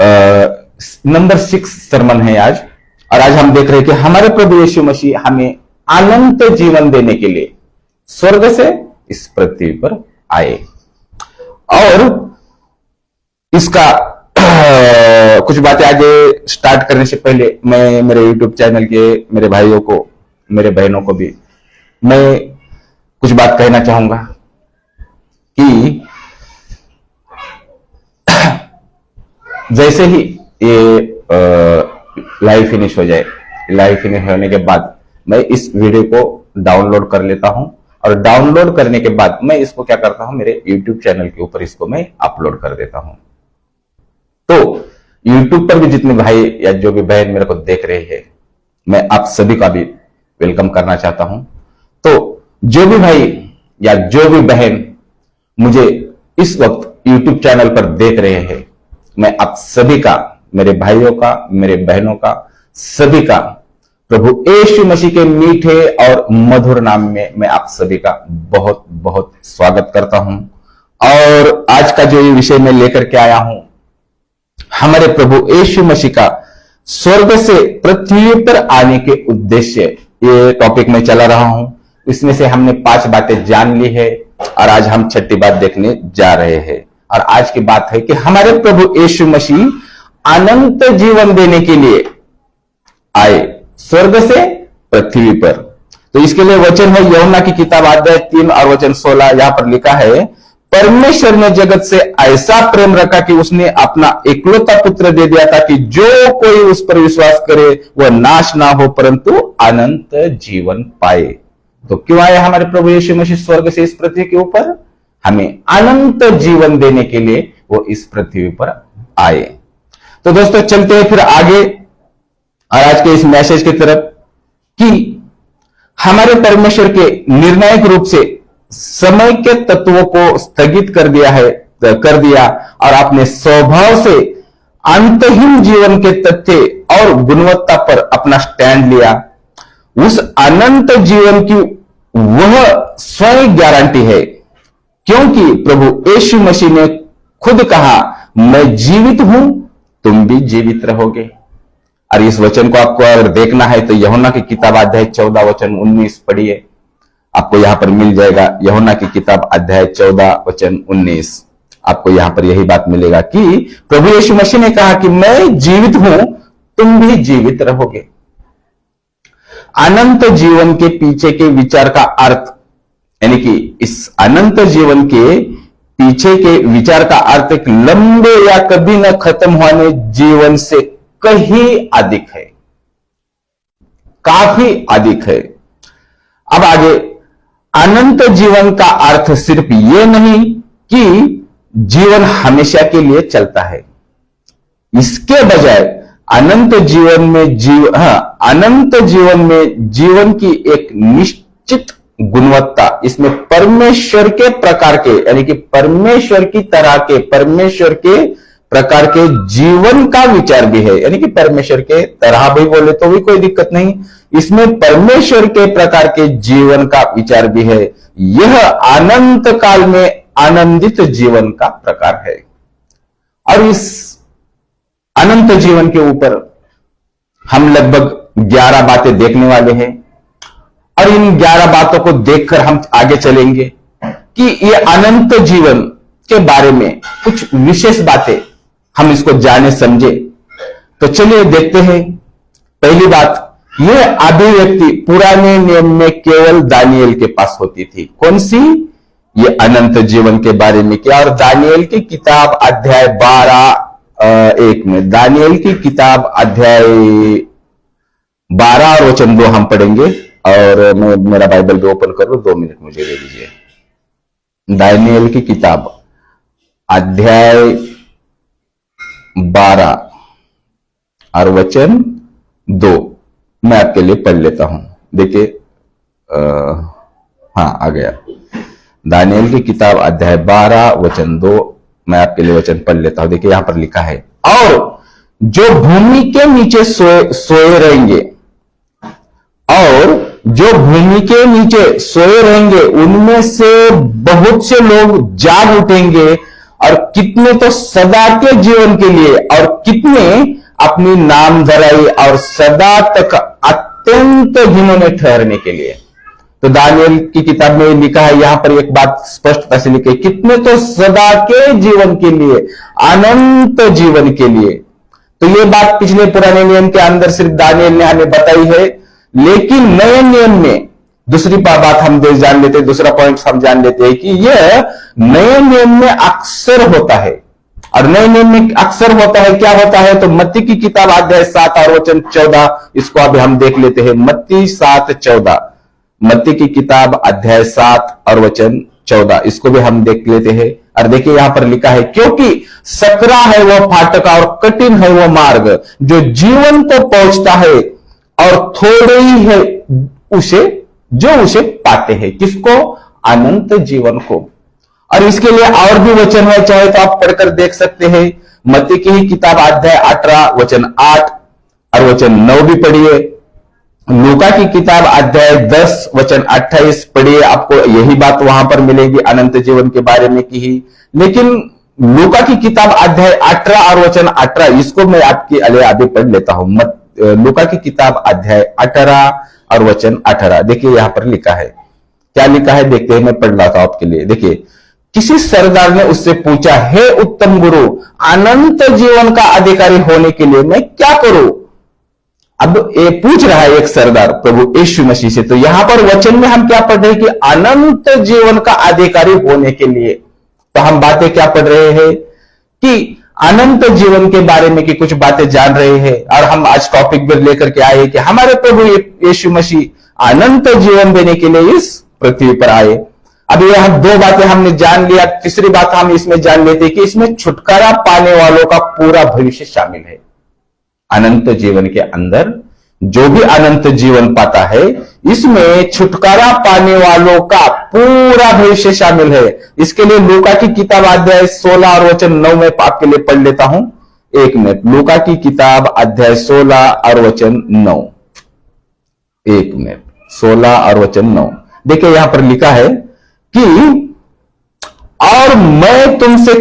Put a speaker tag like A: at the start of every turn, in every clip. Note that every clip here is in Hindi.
A: नंबर 6 सरमन है आज। और आज हम देख रहे हैं कि हमारे प्रभु यीशु मसीह हमें अनंत जीवन देने के लिए स्वर्ग से इस पृथ्वी पर आए। और इसका कुछ बातें आगे स्टार्ट करने से पहले मैं मेरे YouTube चैनल के मेरे भाइयों को, मेरे बहनों को भी मैं कुछ बात कहना चाहूंगा कि जैसे ही ये लाइव फिनिश हो जाए, लाइव फिनिश होने के बाद मैं इस वीडियो को डाउनलोड कर लेता हूं और डाउनलोड करने के बाद मैं इसको क्या करता हूं, मेरे YouTube चैनल के ऊपर इसको मैं अपलोड कर देता हूं। तो YouTube पर भी जितने भाई या जो भी बहन मेरे को देख रहे हैं, मैं आप सभी का भी वेलकम करना चाहता हूं। तो जो भी भाई या जो भी बहन मुझे इस वक्त YouTube चैनल पर देख रहे हैं, मैं आप सभी का, मेरे भाइयों का, मेरे बहनों का, सभी का प्रभु यीशु मसीह के मीठे और मधुर नाम में मैं आप सभी का बहुत बहुत स्वागत करता हूं। और आज का जो ये विषय मैं लेकर के आया हूं, हमारे प्रभु यीशु मसीह का स्वर्ग से पृथ्वी पर आने के उद्देश्य, ये टॉपिक में चला रहा हूं। इसमें से हमने 5 बातें जान ली है और आज हम 6ठी बात देखने जा रहे हैं। और आज की बात है कि हमारे प्रभु यीशु मसीह अनंत जीवन देने के लिए आए स्वर्ग से पृथ्वी पर। तो इसके लिए वचन है यूहन्ना की किताब अध्याय 3 और वचन 16। यहां पर लिखा है, परमेश्वर ने जगत से ऐसा प्रेम रखा कि उसने अपना एकलौता पुत्र दे दिया ताकि जो कोई उस पर विश्वास करे वह नाश ना हो परंतु अनंत जीवन पाए। तो क्यों आए हमारे प्रभु यीशु मसीह स्वर्ग से इस पृथ्वी के ऊपर? हमें अनंत जीवन देने के लिए वो इस पृथ्वी पर आए। तो दोस्तों चलते हैं फिर आगे और आज के इस मैसेज की तरफ कि हमारे परमेश्वर के निर्णायक रूप से समय के तत्वों को स्थगित कर दिया और अपने स्वभाव से अंतहीन जीवन के तथ्य और गुणवत्ता पर अपना स्टैंड लिया। उस अनंत जीवन की वह स्वयं गारंटी है, क्योंकि प्रभु यीशु मसीह ने खुद कहा, मैं जीवित हूं, तुम भी जीवित रहोगे। और इस वचन को आपको अगर देखना है तो यूहन्ना की किताब अध्याय 14 वचन 19 पढ़िए, आपको यहां पर मिल जाएगा। यूहन्ना की किताब अध्याय 14 वचन 19, आपको यहां पर यही बात मिलेगा कि प्रभु यीशु मसीह ने कहा कि मैं जीवित हूं, तुम भी जीवित रहोगे। अनंत जीवन के पीछे के विचार का अर्थ, यानी कि इस अनंत जीवन के पीछे के विचार का अर्थ एक लंबे या कभी न खत्म होने जीवन से कहीं अधिक है, काफी अधिक है। अब आगे, अनंत जीवन का अर्थ सिर्फ ये नहीं कि जीवन हमेशा के लिए चलता है, इसके बजाय अनंत जीवन में जीवन की एक निश्चित गुणवत्ता, इसमें परमेश्वर के प्रकार के, यानी कि परमेश्वर की तरह के, परमेश्वर के प्रकार के जीवन का विचार भी है। यानी कि परमेश्वर के तरह भी बोले तो भी कोई दिक्कत नहीं, इसमें परमेश्वर के प्रकार के जीवन का विचार भी है। यह अनंत काल में आनंदित जीवन का प्रकार है। और इस अनंत जीवन के ऊपर हम लगभग 11 बातें देखने वाले हैं और इन 11 बातों को देखकर हम आगे चलेंगे कि ये अनंत जीवन के बारे में कुछ विशेष बातें हम इसको जाने समझे। तो चलिए देखते हैं। पहली बात, यह अभिव्यक्ति पुराने नियम में केवल दानिएल के पास होती थी। कौन सी? ये अनंत जीवन के बारे में क्या? और दानिएल की किताब अध्याय 12:1 में, दानिएल की किताब अध्याय 12 और वचन 2 हम पढ़ेंगे। और मैं मेरा बाइबल भी ओपन कर लूं, 2 मिनट मुझे दे दीजिए। दानिएल की किताब अध्याय 12 और वचन 2 मैं आपके लिए पढ़ लेता हूं। देखिए, हाँ आ गया। दानिएल की किताब अध्याय 12 वचन 2 मैं आपके लिए वचन पढ़ लेता हूं। देखिए यहां पर लिखा है, और जो भूमि के नीचे सोए रहेंगे, और जो भूमि के नीचे सोए रहेंगे उनमें से बहुत से लोग जाग उठेंगे और कितने तो सदा के जीवन के लिए, और कितने अपनी नामधराई और सदा तक अत्यंत घिनौने ठहरने के लिए। तो दानियल की किताब में लिखा है, यहां पर एक बात स्पष्टता से लिखी है, कितने तो सदा के जीवन के लिए, अनंत जीवन के लिए। तो ये बात पिछले पुराने नियम के अंदर सिर्फ दानियल ने हमें बताई है, लेकिन नए नियम में दूसरी बात हम जान लेते हैं, दूसरा पॉइंट हम जान लेते हैं कि यह नए नियम में अक्सर होता है। और नए नियम में अक्सर होता है, क्या होता है? तो मत्ती की किताब अध्याय 7 और वचन 14, इसको अभी हम देख लेते हैं। मत्ती 7:14, मत्ती की किताब अध्याय 7 और वचन 14, इसको भी हम देख लेते हैं। और देखिए यहां पर लिखा है, क्योंकि सकरा है वह फाटक और कठिन है वह मार्ग जो जीवन को पहुंचता है, और थोड़े ही है जो उसे पाते हैं। किसको? अनंत जीवन को। और इसके लिए और भी वचन है, चाहे तो आप पढ़कर देख सकते हैं। मत्ती की ही किताब अध्याय 18 वचन 8 और वचन 9 भी पढ़िए। लूका की किताब अध्याय 10 वचन 28 पढ़िए, आपको यही बात वहां पर मिलेगी अनंत जीवन के बारे में की ही। लेकिन लूका की किताब अध्याय 18 और वचन 18, इसको मैं आपके लिए अभी पढ़ लेता हूं। लूका की किताब अध्याय 18 और वचन 18, देखिए यहां पर लिखा है, क्या लिखा है देखते हैं, मैं पढ़ रहा था आपके लिए। देखिए, किसी सरदार ने उससे पूछा, हे उत्तम गुरु, अनंत जीवन का अधिकारी होने के लिए मैं क्या करूं? अब ये पूछ रहा है एक सरदार प्रभु यीशु मसीह से। तो यहां पर वचन में हम क्या पढ़ रहे हैं कि अनंत जीवन का अधिकारी होने के लिए। तो हम बातें क्या पढ़ रहे हैं कि अनंत जीवन के बारे में की कुछ बातें जान रहे हैं। और हम आज टॉपिक भी लेकर के आए कि हमारे प्रभु यीशु मसीह अनंत जीवन देने के लिए इस पृथ्वी पर आए। अब यह दो बातें हमने जान लिया। तीसरी बात हम इसमें जान लेते हैं कि इसमें छुटकारा पाने वालों का पूरा भविष्य शामिल है। अनंत जीवन के अंदर जो भी अनंत जीवन पाता है, इसमें छुटकारा पाने वालों का पूरा भविष्य शामिल है। इसके लिए लूका की किताब अध्याय 16 और वचन 9 में आपके लिए पढ़ लेता हूं, 1 मिनट। लूका की किताब अध्याय 16 और वचन 9, 1 मिनट, 16 और वचन 9। देखिए यहां पर लिखा है कि और मैं तुमसे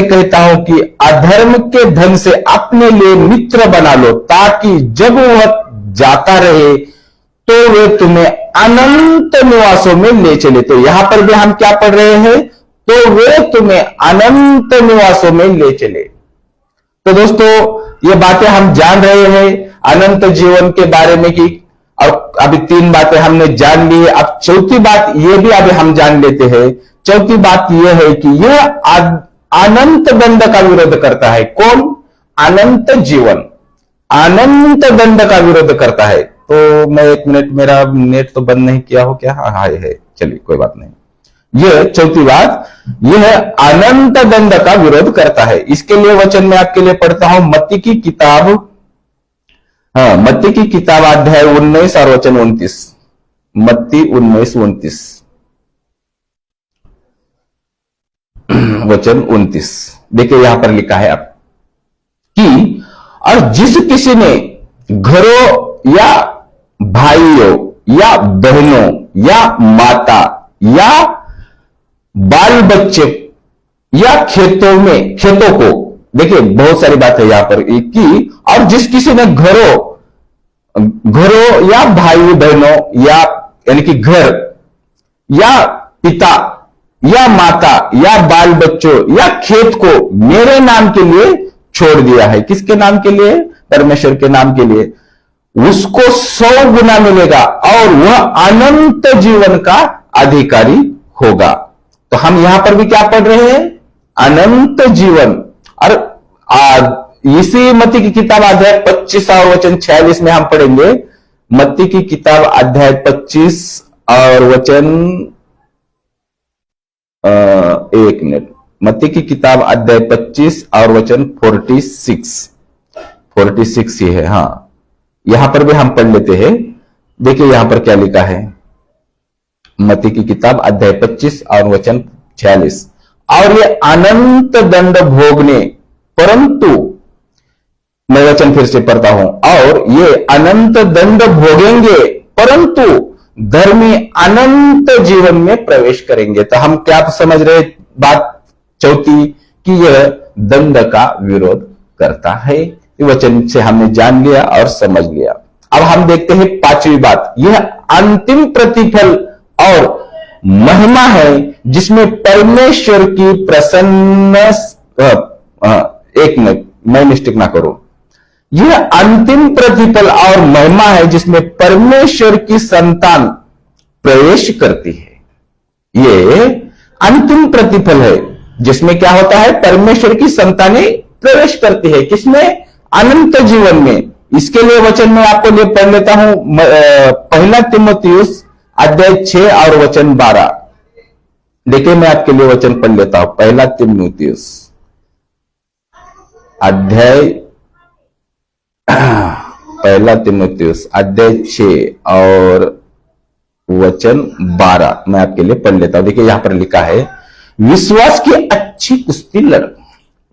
A: कहता हूं कि अधर्म के धन से अपने लिए मित्र बना लो, ताकि जब वह जाता रहे तो वे तुम्हें अनंत निवासों में ले चले। तो यहां पर भी हम क्या पढ़ रहे हैं? तो वे तुम्हें अनंत निवासों में ले चले। तो दोस्तों, ये बातें हम जान रहे हैं अनंत जीवन के बारे में की, और अभी 3 बातें हमने जान ली। अब चौथी बात ये भी अभी हम जान लेते हैं। चौथी बात यह है कि यह अनंत दंड का विरोध करता है। कौन? अनंत जीवन अनंत दंड का विरोध करता है। तो मैं 1 मिनट, मेरा नेट तो बंद नहीं किया हो क्या? हाँ है, चलिए कोई बात नहीं। यह चौथी बात, यह अनंत दंड का विरोध करता है। इसके लिए वचन मैं आपके लिए पढ़ता हूं, मत्ती की किताब, मत्ती की किताब अध्याय 19 और वचन 29, मत्ती 19:29, वचन 29। देखिए यहां पर लिखा है अब कि और जिस किसी ने घरों या भाइयों या बहनों या माता या बाल बच्चे या खेतों को, देखिए बहुत सारी बात है यहां पर कि और जिस किसी ने घरों या भाई बहनों या यानी कि घर या पिता या माता या बाल बच्चों या खेत को मेरे नाम के लिए छोड़ दिया है। किसके नाम के लिए? परमेश्वर के नाम के लिए। उसको 100 गुना मिलेगा और वह अनंत जीवन का अधिकारी होगा। तो हम यहां पर भी क्या पढ़ रहे हैं? अनंत जीवन। और इसी मत्ती की किताब अध्याय 25 और वचन 46 में हम पढ़ेंगे। मत्ती की किताब अध्याय 25 और वचन 1 मिनट, मत्ती की किताब अध्याय 25 और वचन 46 ही है। हाँ, यहां पर भी हम पढ़ लेते हैं। देखिए यहां पर क्या लिखा है, मत्ती की किताब अध्याय 25 और वचन 46। और ये अनंत दंड भोगने, परंतु मैं वचन फिर से पढ़ता हूं, और ये अनंत दंड भोगेंगे परंतु धर्मी अनंत जीवन में प्रवेश करेंगे। तो हम क्या समझ रहे बात चौथी कि यह दंड का विरोध करता है। वचन से हमने जान लिया और समझ लिया। अब हम देखते हैं पांचवी बात, यह अंतिम प्रतिफल और महिमा है जिसमें परमेश्वर की प्रसन्न एक मिनट मैं मिस्टेक ना करूं, यह अंतिम प्रतिफल और महिमा है जिसमें परमेश्वर की संतान प्रवेश करती है। ये अंतिम प्रतिफल है जिसमें क्या होता है, परमेश्वर की संतानें प्रवेश करती है। किसमें? अनंत जीवन में। इसके लिए वचन में आपको लिए पढ़ लेता हूं, पहला तीमुथियुस अध्याय 6 और वचन 12। देखिए मैं आपके लिए वचन पढ़ लेता हूं, पहला तीमुथियुस अध्याय पहला तीमुथियुस अध्याय 6 और वचन 12 मैं आपके लिए पढ़ लेता हूं। देखिए यहां पर लिखा है, विश्वास की अच्छी कुश्ती लड़,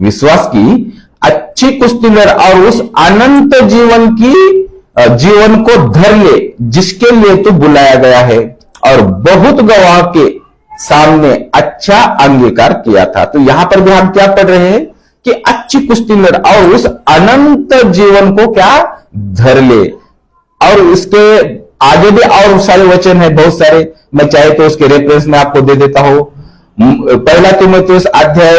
A: विश्वास की अच्छी कुश्ती लड़ और उस अनंत जीवन को धर ले जिसके लिए तू बुलाया गया है और बहुत गवाह के सामने अच्छा अंगीकार किया था। तो यहां पर भी हम क्या पढ़ रहे हैं कि अच्छी कुश्ती लड़ और उस अनंत जीवन को क्या धर ले। और इसके आगे भी और सारे वचन है, बहुत सारे, मैं चाहे तो उसके रेफरेंस में आपको दे देता हूं। पहला तीमुथियुस अध्याय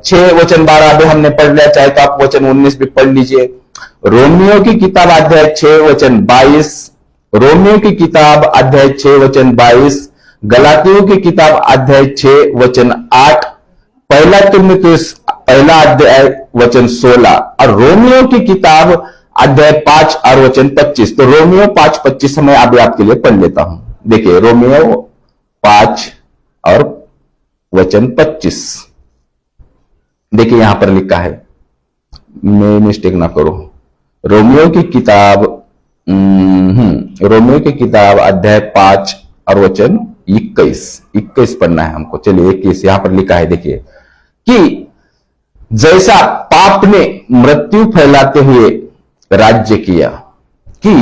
A: 6 वचन 12 अभी हमने पढ़ लिया, चाहे तो आप वचन 19 भी पढ़ लीजिए। रोमियो की किताब अध्याय 6 वचन 22, रोमियो की किताब अध्याय 6 वचन 22, गलातियों की किताब अध्याय 6 वचन 8, पहला तीमुथियुस पहला अध्याय वचन 16 और रोमियो की किताब अध्याय 5 और वचन 25। तो रोमियो 5:25 मैं अभी आपके लिए पढ़ लेता हूं। देखिए रोमियो 5 और वचन 25, देखिए यहां पर लिखा है, मैं मिस्टेक ना करो, रोमियो की किताब अध्याय 5 और वचन 21 पढ़ना है हमको। चलिए 21 यहां पर लिखा है, देखिए कि जैसा पाप ने मृत्यु फैलाते हुए राज्य किया, कि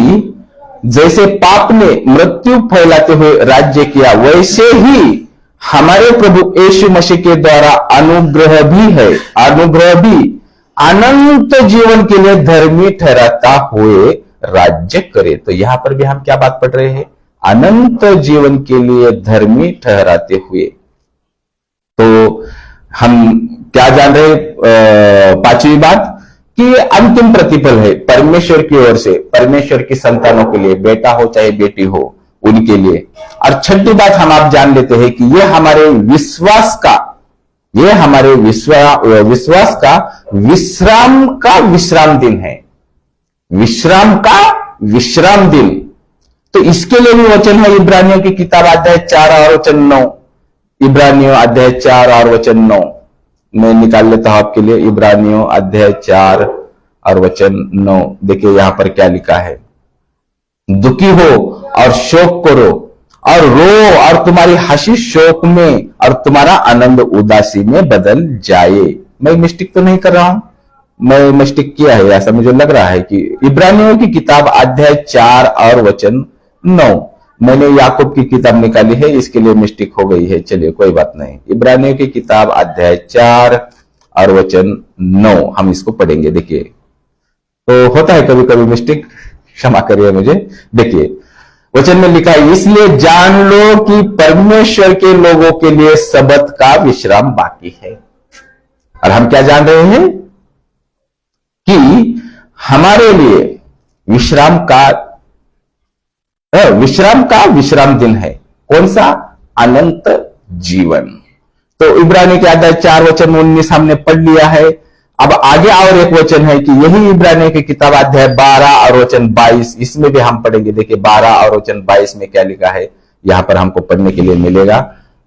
A: जैसे पाप ने मृत्यु फैलाते हुए राज्य किया, वैसे ही हमारे प्रभु यीशु मसीह के द्वारा अनुग्रह भी अनंत जीवन के लिए धर्मी ठहराता हुए राज्य करे। तो यहां पर भी हम क्या बात पढ़ रहे हैं, अनंत जीवन के लिए धर्मी ठहराते हुए। तो हम क्या जान रहे, पांचवी बात कि अंतिम प्रतिफल है परमेश्वर की ओर से, परमेश्वर की संतानों के लिए, बेटा हो चाहे बेटी हो उनके लिए। और छठी बात हम आप जान लेते हैं कि यह हमारे विश्वास का विश्राम दिन है, विश्राम का विश्राम दिन। तो इसके लिए भी वचन है इब्रानियों की किताब अध्याय 4 और वचन 9, इब्रानियों अध्याय 4 और वचन 9 मैं निकाल लेता हूं आपके लिए। इब्रानियों अध्याय 4 और वचन 9, देखिए यहां पर क्या लिखा है, दुखी हो और शोक करो और रो और तुम्हारी हंसी शोक में और तुम्हारा आनंद उदासी में बदल जाए। मैं मिस्टेक तो नहीं कर रहा हूं, मैं मिस्टेक किया है ऐसा मुझे लग रहा है कि इब्रानियों की किताब अध्याय 4 और वचन 9, मैंने याकूब की किताब निकाली है, इसके लिए मिस्टेक हो गई है। चलिए कोई बात नहीं, इब्रानियों की किताब अध्याय 4 और वचन 9 हम इसको पढ़ेंगे। देखिए तो होता है कभी कभी मिस्टेक, क्षमा करिए मुझे। देखिए वचन में लिखा है, इसलिए जान लो कि परमेश्वर के लोगों के लिए सबत का विश्राम बाकी है। और हम क्या जान रहे हैं कि हमारे लिए विश्राम का विश्राम दिन है। कौन सा? अनंत जीवन। तो इब्रानी के अध्याय 4 वचन 19 हमने पढ़ लिया है। अब आगे और एक वचन है कि यही इब्रानी की किताब अध्याय 12 और वचन 22, इसमें भी हम पढ़ेंगे। देखिए 12 और वचन 22 में क्या लिखा है, यहां पर हमको पढ़ने के लिए मिलेगा,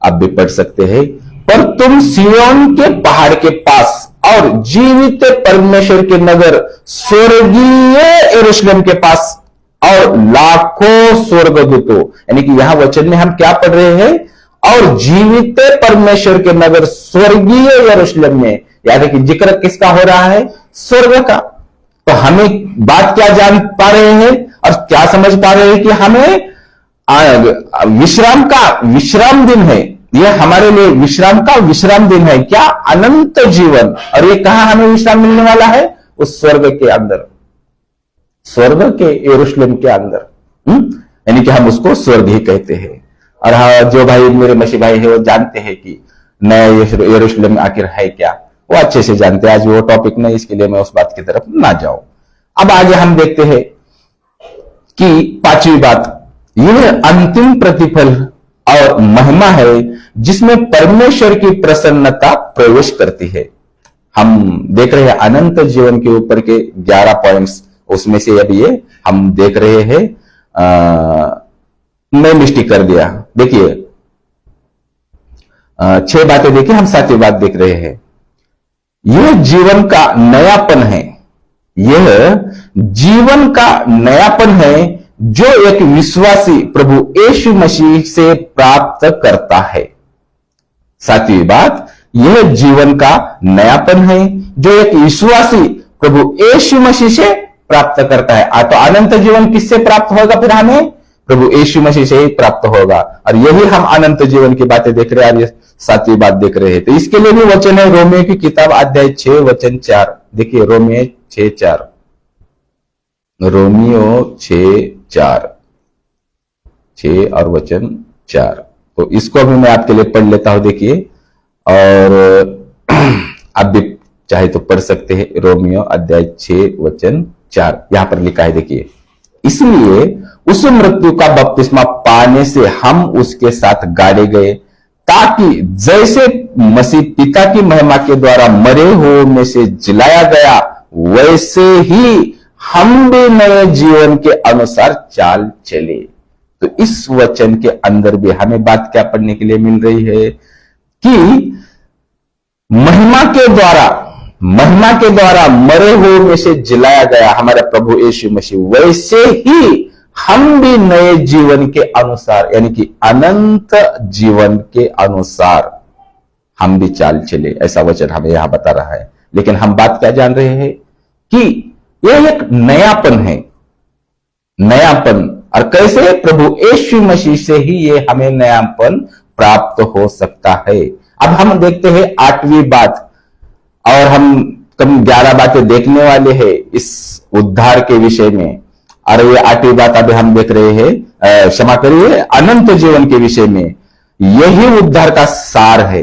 A: आप भी पढ़ सकते हैं। पर तुम सिय्योन के पहाड़ के पास और जीवित परमेश्वर के नगर स्वर्गीय यरूशलेम के पास और लाखों स्वर्गदूतों, यानी कि यहां वचन में हम क्या पढ़ रहे हैं, और जीवित परमेश्वर के नगर स्वर्गीय यरूशलेम में, यानी कि जिक्र किसका हो रहा है? स्वर्ग का। तो हमें बात क्या जान पा रहे हैं, और क्या समझ पा रहे हैं कि हमें विश्राम दिन है, यह हमारे लिए विश्राम दिन है। क्या? अनंत जीवन। और ये कहां हमें विश्राम मिलने वाला है? उस स्वर्ग के अंदर, स्वर्ग के यरूशलेम के अंदर। यानी कि हम उसको स्वर्ग ही कहते हैं। और हाँ, जो भाई मेरे मसीह भाई है वो जानते हैं कि नया यरूशलेम आखिर है क्या, वो अच्छे से जानते हैं। आज वो टॉपिक नहीं, इसके लिए मैं उस बात की तरफ ना जाऊं। अब आगे हम देखते हैं कि पांचवी बात, यह अंतिम प्रतिफल और महिमा है जिसमें परमेश्वर की प्रसन्नता प्रवेश करती है। हम देख रहे हैं अनंत जीवन के ऊपर के 11 पॉइंट्स, उसमें से अब ये हम देख रहे हैं। मैं मिस्टेक कर दिया, देखिए 6 बातें देखिए, हम 7वीं बात देख रहे हैं। यह जीवन का नयापन है, यह जीवन का नयापन है जो एक विश्वासी प्रभु यीशु मसीह से प्राप्त करता है। 7वीं बात, यह जीवन का नयापन है जो एक विश्वासी प्रभु यीशु मसीह से प्राप्त करता है। तो अनंत जीवन किससे प्राप्त होगा? फिर हमें प्रभु यीशु मसीह से ही प्राप्त होगा। और यही हम अनंत जीवन की बातें देख रहे हैं और ये 7वीं बात देख रहे हैं। तो इसके लिए भी वचन है रोमियो की किताब अध्याय 6 वचन 4। देखिए रोमियो 6:4, रोमियो 6:4, 6 और वचन 4। तो इसको भी मैं आपके लिए पढ़ लेता हूं, देखिए, और आप भी चाहे तो पढ़ सकते हैं। रोमियो अध्याय 6 वचन 4 यहां पर लिखा है, देखिए, इसलिए उस मृत्यु का बपतिस्मा पाने से हम उसके साथ गाड़े गए, ताकि जैसे मसीह पिता की महिमा के द्वारा मरे हुए में से जिलाया गया, वैसे ही हम भी नए जीवन के अनुसार चाल चले। तो इस वचन के अंदर भी हमें बात क्या पढ़ने के लिए मिल रही है कि महिमा के द्वारा मरे हुए में से जिलाया गया हमारा प्रभु यीशु मसीह, वैसे ही हम भी नए जीवन के अनुसार, यानी कि अनंत जीवन के अनुसार हम भी चाल चले। ऐसा वचन हमें यहां बता रहा है। लेकिन हम बात क्या जान रहे हैं कि यह एक नयापन है, नयापन। और कैसे? प्रभु यीशु मसीह से ही ये हमें नयापन प्राप्त हो सकता है। अब हम देखते हैं 8वीं बात, और हम कम 11 बातें देखने वाले हैं इस उद्धार के विषय में। और ये 8वीं बात अभी हम देख रहे हैं, क्षमा करिए, अनंत जीवन के विषय में। यही उद्धार का सार है,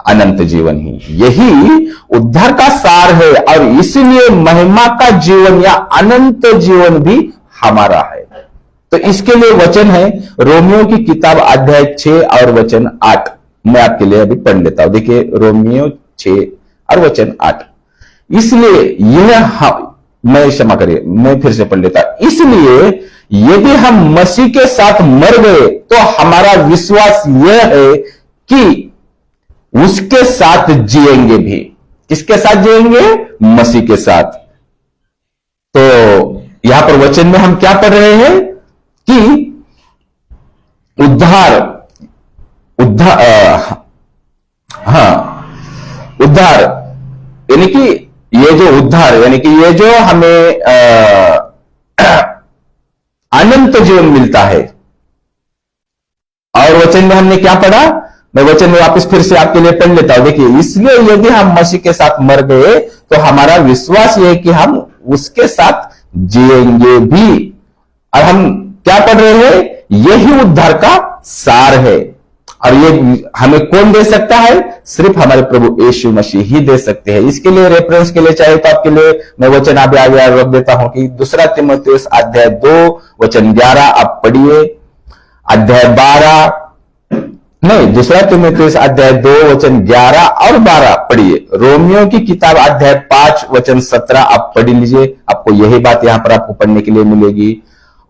A: अनंत जीवन ही यही उद्धार का सार है। और इसलिए महिमा का जीवन या अनंत जीवन भी हमारा है। तो इसके लिए वचन है रोमियो की किताब अध्याय 6 और वचन 8। मैं आपके लिए अभी पढ़ लेता हूं, देखिए रोमियो 6 और वचन 8। इसलिए यह, मैं क्षमा करिए, मैं फिर से पढ़ लेता। इसलिए यदि हम मसीह के साथ मर गए तो हमारा विश्वास यह है कि उसके साथ जिएंगे भी। किसके साथ जिएंगे? मसीह के साथ। तो यहां पर वचन में हम क्या पढ़ रहे हैं कि उद्धार यानी कि ये जो उद्धार, यानी कि ये जो हमें अनंत जीवन मिलता है। और वचन में हमने क्या पढ़ा? मैं वचन में वापस फिर से आपके लिए पढ़ लेता हूं, देखिए, इसलिए यदि हम मसीह के साथ मर गए तो हमारा विश्वास यह है कि हम उसके साथ जिएंगे भी। और हम क्या पढ़ रहे हैं? यही उद्धार का सार है। और ये हमें कौन दे सकता है? सिर्फ हमारे प्रभु यीशु मसीह ही दे सकते हैं। इसके लिए रेफरेंस के लिए चाहे तो आपके लिए मैं वचन आगे रख देता हूं कि 2 तीमुथियुस अध्याय 2 वचन 11 आप पढ़िए। अध्याय 12 नहीं, 2 तीमुथियुस अध्याय 2 वचन 11 और 12 पढ़िए। रोमियो की किताब अध्याय 5 वचन 17 आप पढ़ लीजिए, आपको यही बात यहां पर आपको पढ़ने के लिए मिलेगी।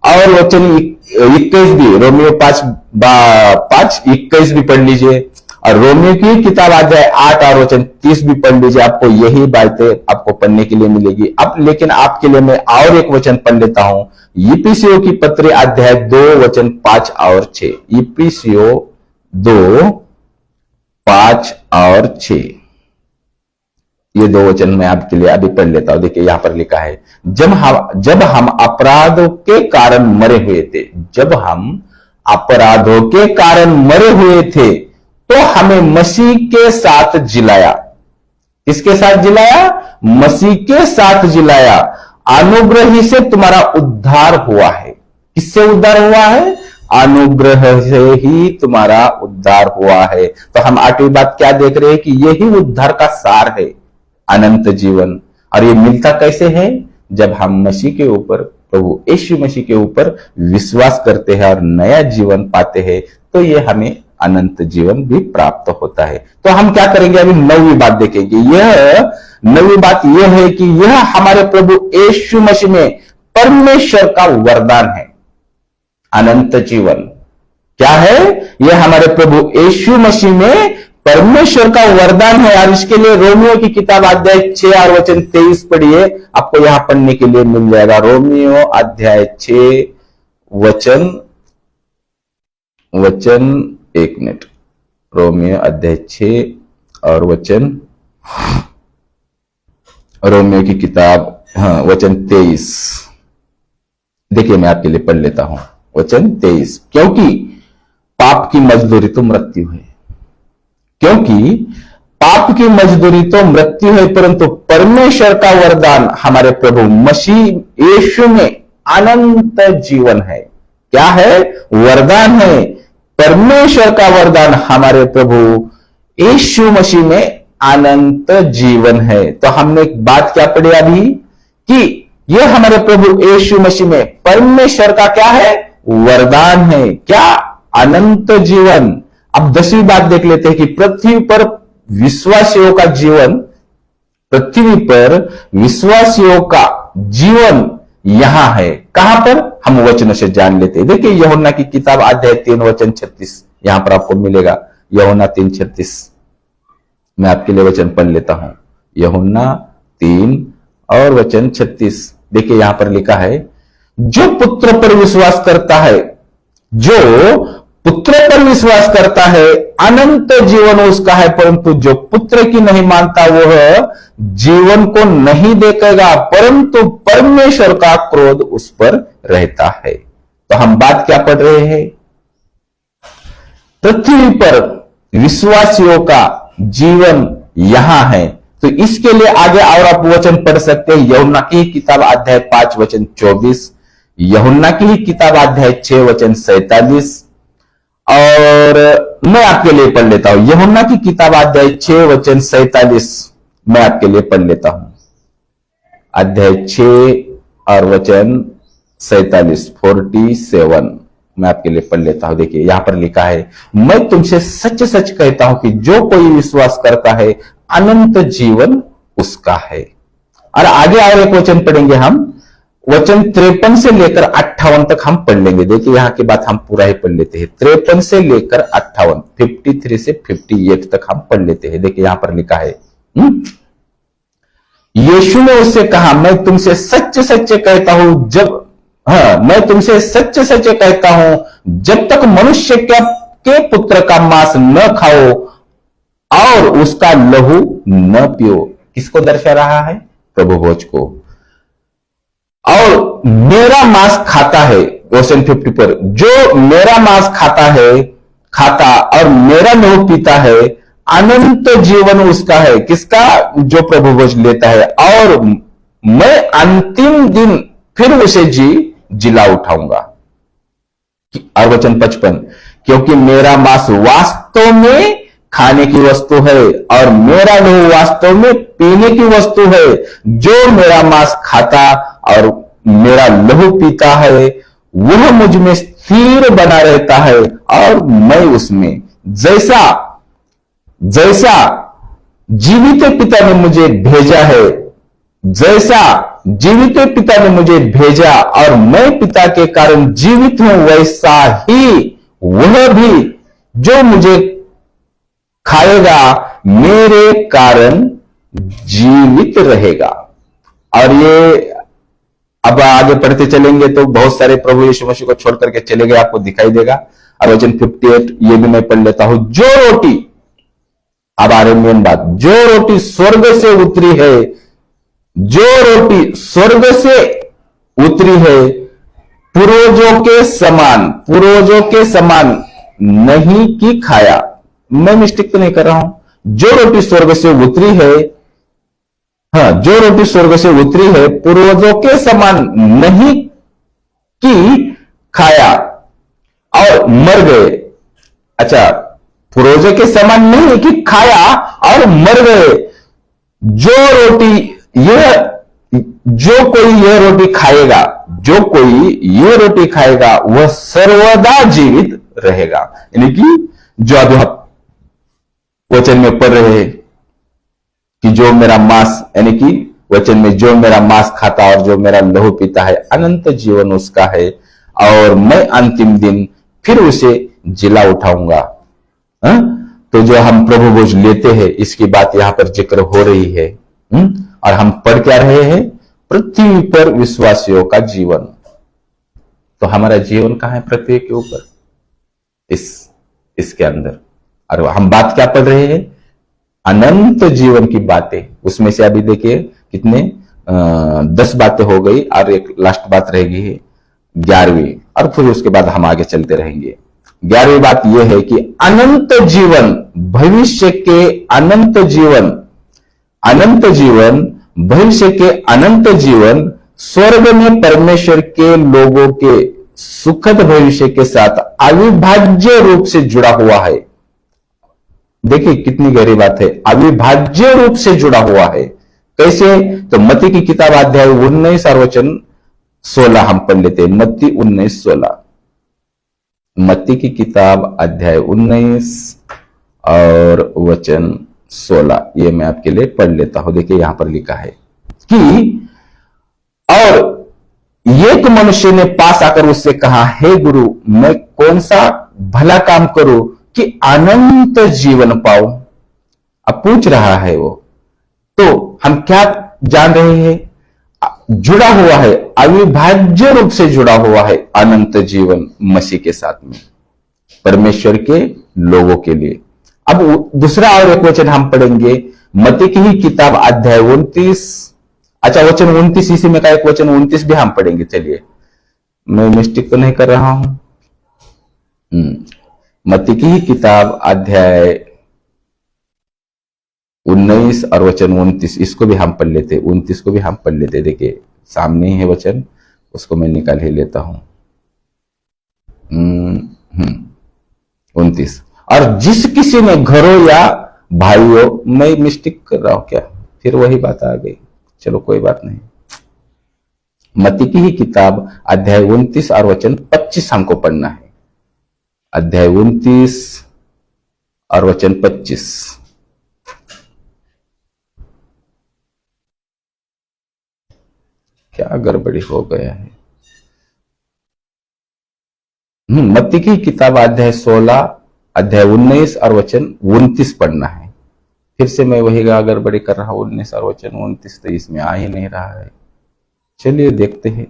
A: और वचन 21 भी, रोमियो 5:21 भी पढ़ लीजिए। और रोमियो की किताब अध्याय 8 और वचन 30 भी पढ़ लीजिए, आपको यही बातें आपको पढ़ने के लिए मिलेगी। अब लेकिन आपके लिए मैं और एक वचन पढ़ लेता हूं, इफिसियों की पत्री अध्याय 2 वचन 5 और 6। इफिसियों 2, 5 और 6। ये दो वचन मैं आपके लिए अभी पढ़ लेता हूं। देखिए यहां पर लिखा है, जब हम अपराधों के कारण मरे हुए थे, जब हम अपराधों के कारण मरे हुए थे, तो हमें मसीह के साथ जिलाया। किसके साथ जिलाया? मसीह के साथ जिलाया। अनुग्रह ही से तुम्हारा उद्धार हुआ है। किससे उद्धार हुआ है? अनुग्रह से ही तुम्हारा उद्धार हुआ है। तो हम 8वीं बात क्या देख रहे हैं कि यही उद्धार का सार है, अनंत जीवन। और ये मिलता कैसे है? जब हम मसीह के ऊपर, प्रभु यीशु मसीह के ऊपर विश्वास करते हैं और नया जीवन पाते हैं, तो ये हमें अनंत जीवन भी प्राप्त होता है। तो हम क्या करेंगे? अभी 9वीं बात देखेंगे। यह 9वीं बात यह है कि यह हमारे प्रभु यीशु मसीह में परमेश्वर का वरदान है। अनंत जीवन क्या है? यह हमारे प्रभु यीशु मसीह में परमेश्वर का वरदान है। और इसके लिए रोमियो की किताब अध्याय 6 और वचन 23 पढ़िए, आपको यहां पढ़ने के लिए मिल जाएगा। रोमियो अध्याय 6 वचन 1 मिनट। रोमियो अध्याय 6 और वचन, रोमियो की किताब वचन 23। देखिए मैं आपके लिए पढ़ लेता हूं वचन 23। क्योंकि पाप की मजदूरी तो मृत्यु है, क्योंकि पाप की मजदूरी तो मृत्यु है, परंतु परमेश्वर का वरदान हमारे प्रभु मसीह यीशु में अनंत जीवन है। क्या है? वरदान है। परमेश्वर का वरदान हमारे प्रभु यीशु मसीह में अनंत जीवन है। तो हमने एक बात क्या पढ़ी अभी कि यह हमारे प्रभु यीशु मसीह में परमेश्वर का क्या है? वरदान है। क्या? अनंत जीवन। अब 10वीं बात देख लेते हैं कि पृथ्वी पर विश्वासियों का जीवन, पृथ्वी पर विश्वासियों का जीवन यहां है। कहां पर? हम वचनों से जान लेते हैं। देखिए यूहन्ना की किताब अध्याय 3 वचन 36 यहां पर आपको मिलेगा। यूहन्ना 3:36 मैं आपके लिए वचन पढ़ लेता हूं। यूहन्ना 3 और वचन 36। देखिए यहां पर लिखा है, जो पुत्र पर विश्वास करता है, जो पुत्र पर विश्वास करता है, अनंत जीवन उसका है, परंतु जो पुत्र की नहीं मानता वह जीवन को नहीं देखेगा, परंतु परमेश्वर का क्रोध उस पर रहता है। तो हम बात क्या पढ़ रहे हैं? पृथ्वी पर विश्वासियों का जीवन यहां है। तो इसके लिए आगे और आप वचन पढ़ सकते हैं। यूहन्ना की किताब अध्याय 5 वचन 24, यूहन्ना की किताब अध्याय 6 वचन 47, और मैं आपके लिए पढ़ लेता हूं यूहन्ना की किताब अध्याय 6 वचन 47। मैं आपके लिए पढ़ लेता हूं अध्याय 6 और वचन 47, 47 मैं आपके लिए पढ़ लेता हूं। देखिए यहां पर लिखा है, मैं तुमसे सच सच कहता हूं कि जो कोई विश्वास करता है अनंत जीवन उसका है। और आगे और एक वचन पढ़ेंगे हम, वचन 53 से लेकर 58 तक हम पढ़ लेंगे। देखिए यहां की बात हम पूरा ही पढ़ लेते हैं। 53 से लेकर 58, 53 से 58 तक हम पढ़ लेते हैं। देखिए यहां पर लिखा है, यीशु ने उससे कहा, मैं तुमसे सच सच कहता हूं मैं तुमसे सच सच कहता हूं, जब तक मनुष्य के पुत्र का मांस न खाओ और उसका लहू न पियो। किसको दर्शा रहा है? प्रभु भोज को। और मेरा मांस खाता है, क्वेश्चन 50 पर, जो मेरा मांस खाता और मेरा लहू पीता है, अनंत जीवन उसका है। किसका? जो प्रभु भोज लेता है, और मैं अंतिम दिन फिर उसे जिला उठाऊंगा। और वचन 55, क्योंकि मेरा मांस वास्तव में खाने की वस्तु है और मेरा लहू वास्तव में पीने की वस्तु है। जो मेरा मांस खाता और मेरा लहू पीता है वह मुझ में स्थिर बना रहता है और मैं उसमें। जैसा जीवित पिता ने मुझे भेजा है, जैसा जीवित पिता ने मुझे भेजा और मैं पिता के कारण जीवित हूं, वैसा ही वह भी जो मुझे खाएगा मेरे कारण जीवित रहेगा। और ये अब आगे पढ़ते चलेंगे तो बहुत सारे प्रभु यीशु मसीह को छोड़ करके चले गए, आपको दिखाई देगा। और वचन 58 ये भी मैं पढ़ लेता हूं, जो रोटी अब आ रही मेन बात, जो रोटी स्वर्ग से उतरी है, जो रोटी स्वर्ग से उतरी है, पूर्वजों के समान नहीं कि खाया। मैं मिस्टेक तो नहीं कर रहा हूं। जो रोटी स्वर्ग से उतरी है, हाँ, जो रोटी स्वर्ग से उतरी है, पूर्वजों के समान नहीं कि खाया और मर गए। अच्छा, पूर्वजों के समान नहीं कि खाया और मर गए। जो रोटी यह जो कोई यह रोटी खाएगा, जो कोई यह रोटी खाएगा वह सर्वदा जीवित रहेगा। यानी कि जो अभी हम वचन में पढ़ रहे हैं कि जो मेरा मांस, यानी कि वचन में जो मेरा मांस खाता और जो मेरा लहू पीता है, अनंत जीवन उसका है और मैं अंतिम दिन फिर उसे जिला उठाऊंगा। तो जो हम प्रभु भोज लेते हैं, इसकी बात यहां पर जिक्र हो रही है। और हम पढ़ क्या रहे हैं? पृथ्वी पर विश्वासियों का जीवन। तो हमारा जीवन कहां है? पृथ्वी के ऊपर, इसके अंदर। और हम बात क्या पढ़ रहे हैं? अनंत जीवन की बातें। उसमें से अभी देखिए कितने 10 बातें हो गई और एक लास्ट बात रहेगी 11वीं, और फिर उसके बाद हम आगे चलते रहेंगे। 11वीं बात यह है कि अनंत जीवन, भविष्य के अनंत जीवन, अनंत जीवन, भविष्य के अनंत जीवन स्वर्ग में परमेश्वर के लोगों के सुखद भविष्य के साथ अविभाज्य रूप से जुड़ा हुआ है। देखिए कितनी गहरी बात है, अविभाज्य रूप से जुड़ा हुआ है। कैसे? तो मत्ती की किताब अध्याय 19 और वचन 16 हम पढ़ लेते हैं। मत्ती 19:16, मत्ती की किताब अध्याय 19 और वचन 16, ये मैं आपके लिए पढ़ लेता हूं। देखिए यहां पर लिखा है कि और एक मनुष्य ने पास आकर उससे कहा, हे गुरु, मैं कौन सा भला काम करूं कि अनंत जीवन पाऊं? अब पूछ रहा है वो। तो हम क्या जान रहे हैं? जुड़ा हुआ है, अविभाज्य रूप से जुड़ा हुआ है अनंत जीवन मसीह के साथ में, परमेश्वर के लोगों के लिए। अब दूसरा और एक वचन हम पढ़ेंगे, मत्ती की ही किताब अध्याय 29, अच्छा वचन 29, इसी में का एक वचन 29 भी हम पढ़ेंगे। चलिए, मैं मिस्टेक तो नहीं कर रहा हूं। मत्ती की ही किताब अध्याय 19 और वचन 29, इसको भी हम पढ़ लेते, 29 को भी हम पढ़ लेते। देखिए सामने ही है वचन, उसको मैं निकाल ही लेता हूं। 29, और जिस किसी ने घरों या भाइयों, मैं मिस्टेक कर रहा हूं क्या? फिर वही बात आ गई, चलो कोई बात नहीं। मत्ती की ही किताब अध्याय 29 और वचन 25 हमको पढ़ना है। अध्याय 29 और वचन 25। क्या गड़बड़ी हो गया है? मत्ती की किताब अध्याय 16, अध्याय 19 और वचन 29 पढ़ना है। फिर से मैं वही गड़बड़ी कर रहा हूं, 19 और वचन 29 तो इसमें आ ही नहीं रहा है। चलिए देखते हैं।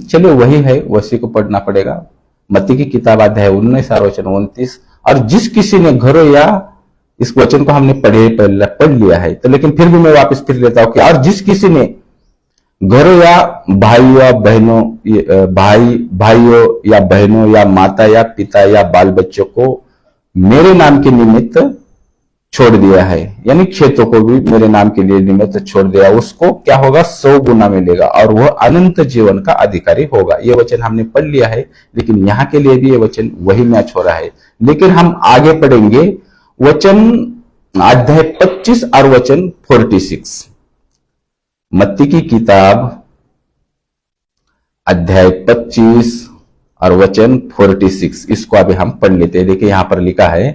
A: चलिए वही है, वही को पढ़ना पड़ेगा। मत्ती की किताब अध्याय 19 और वचन 29, और जिस किसी ने घरों या, इस वचन को हमने पढ़ लिया है, तो लेकिन फिर भी मैं वापस फिर लेता हूं कि और जिस किसी ने घरों या भाइयों या बहनों, भाइयों या बहनों या माता या पिता या बाल बच्चों को मेरे नाम के निमित्त छोड़ दिया है, यानी खेतों को भी मेरे नाम के लिए निमित्त छोड़ दिया, उसको क्या होगा? 100 गुना मिलेगा और वह अनंत जीवन का अधिकारी होगा। यह वचन हमने पढ़ लिया है, लेकिन यहां के लिए भी यह वचन वही मैच हो रहा है। लेकिन हम आगे पढ़ेंगे वचन अध्याय 25 और वचन 46। मत्ती की किताब अध्याय 25 और वचन 46, इसको अभी हम पढ़ लेते हैं। देखिए यहां पर लिखा है,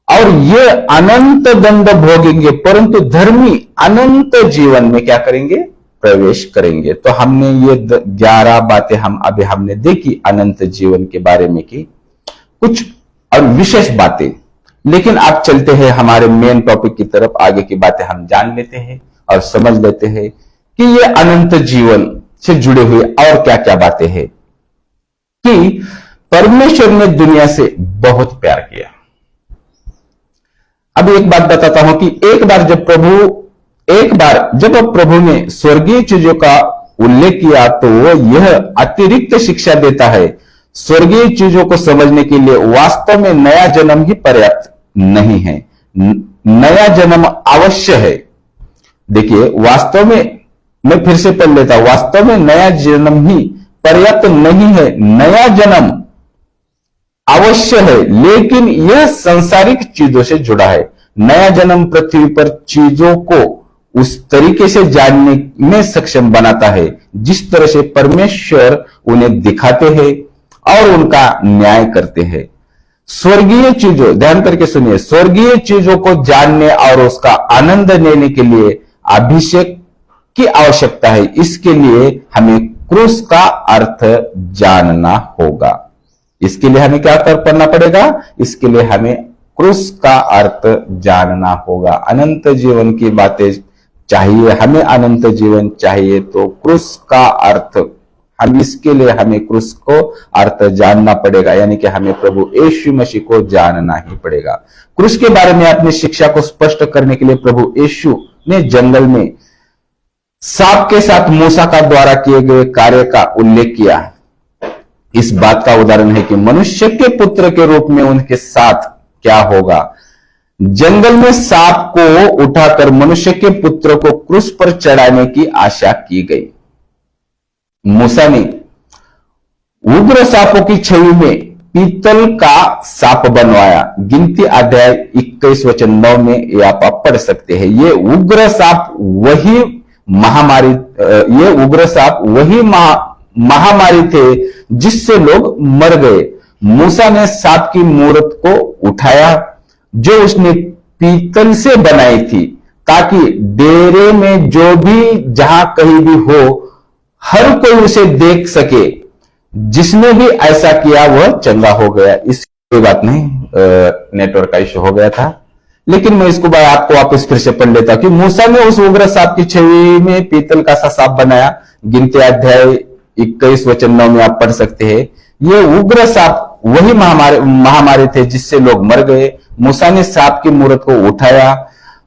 A: और ये अनंत दंड भोगेंगे परंतु धर्मी अनंत जीवन में क्या करेंगे? प्रवेश करेंगे। तो हमने ये 11 बातें हमने देखी अनंत जीवन के बारे में की, कुछ और विशेष बातें। लेकिन आप चलते हैं हमारे मेन टॉपिक की तरफ, आगे की बातें हम जान लेते हैं और समझ लेते हैं कि ये अनंत जीवन से जुड़े हुए और क्या क्या बातें हैं। कि परमेश्वर ने दुनिया से बहुत प्यार किया, अब एक बात बताता हूं कि एक बार जब प्रभु ने स्वर्गीय चीजों का उल्लेख किया तो वो यह अतिरिक्त शिक्षा देता है। स्वर्गीय चीजों को समझने के लिए वास्तव में नया जन्म ही पर्याप्त नहीं है, नया जन्म अवश्य है। देखिए, वास्तव में, मैं फिर से पढ़ लेता हूं, वास्तव में नया जन्म ही पर्याप्त नहीं है, नया जन्म अवश्य है, लेकिन यह सांसारिक चीजों से जुड़ा है। नया जन्म पृथ्वी पर चीजों को उस तरीके से जानने में सक्षम बनाता है जिस तरह से परमेश्वर उन्हें दिखाते हैं और उनका न्याय करते हैं। स्वर्गीय चीजों, ध्यान करके सुनिए, स्वर्गीय चीजों को जानने और उसका आनंद लेने के लिए अभिषेक की आवश्यकता है। इसके लिए हमें क्रूस का अर्थ जानना होगा। इसके लिए हमें क्या करना पड़ेगा? इसके लिए हमें क्रूस का अर्थ जानना होगा। अनंत जीवन की बातें चाहिए, हमें अनंत जीवन चाहिए तो क्रूस का अर्थ, इसके लिए हमें क्रूस को अर्थ जानना पड़ेगा, यानी कि हमें प्रभु यीशु मसीह को जानना ही पड़ेगा। क्रूस के बारे में अपनी शिक्षा को स्पष्ट करने के लिए प्रभु यीशु ने जंगल में सांप के साथ मूसा का द्वारा किए गए कार्य का उल्लेख किया। इस बात का उदाहरण है कि मनुष्य के पुत्र के रूप में उनके साथ क्या होगा। जंगल में सांप को उठाकर मनुष्य के पुत्र को क्रूस पर चढ़ाने की आशा की गई। मूसा ने उग्र सांपों की छवि में पीतल का सांप बनवाया। गिनती अध्याय 21 वचन 9 में आप पढ़ सकते हैं। ये उग्र सांप वही महामारी थे जिससे लोग मर गए। मूसा ने सांप की मूर्त को उठाया जो उसने पीतल से बनाई थी, ताकि डेरे में जो भी जहां कहीं भी हो हर कोई उसे देख सके। जिसने भी ऐसा किया वह चंगा हो गया। इसकी बात नहीं, नेटवर्क का इश्यू हो गया था, लेकिन मैं इसको आपको वापस फिर से पढ़ लेता हूं कि मूसा ने उस उग्र सांप की छवि में पीतल का सा सांप बनाया। गिनती अध्याय 21 वचन 9 में आप पढ़ सकते हैं। ये उग्र सांप वही महामारी थे जिससे लोग मर गए। मूसा ने सांप की मूर्त को उठाया